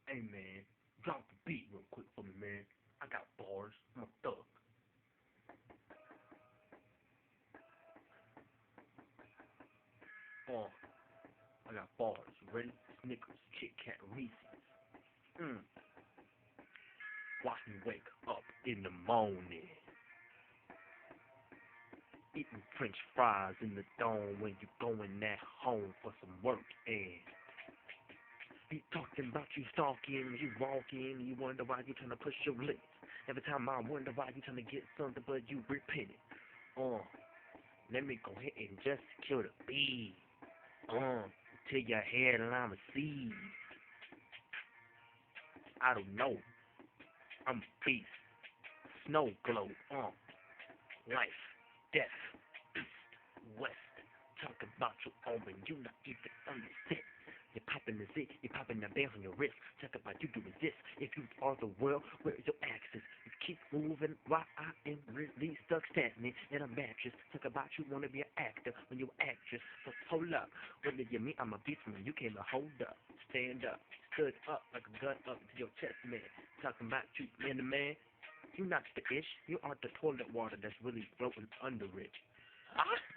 Hey man, drop the beat real quick for me, man. I got bars. I'm a thug. Oh, I got bars. You ready? Snickers, Kit Kat, Reese's. Mm. Watch me wake up in the morning, eating French fries in the dome when you going at home for some work and be talking about you stalking, you walking, you wonder why you trying to push your lips. Every time I wonder why you trying to get something, but you repent it. Let me go ahead and just kill the bee. Till your hairline a seed. I don't know. I'm a beast. Snow globe. Life, death, east, west. Talk about you when you not even understand. You're popping the Z, you're popping the bell on your wrist. Talk about you doing this. If you are the world, where is your axis? You keep moving while I am really stuck standing in a mattress. Talk about you wanna be an actor when you're an actress. So hold up. When you mean I'm a beast when you came to hold up. Stand up, stood up like a gun up to your chest, man. Talking about you, man, the man. You not the ish. You are the toilet water that's really floating under it. Ah!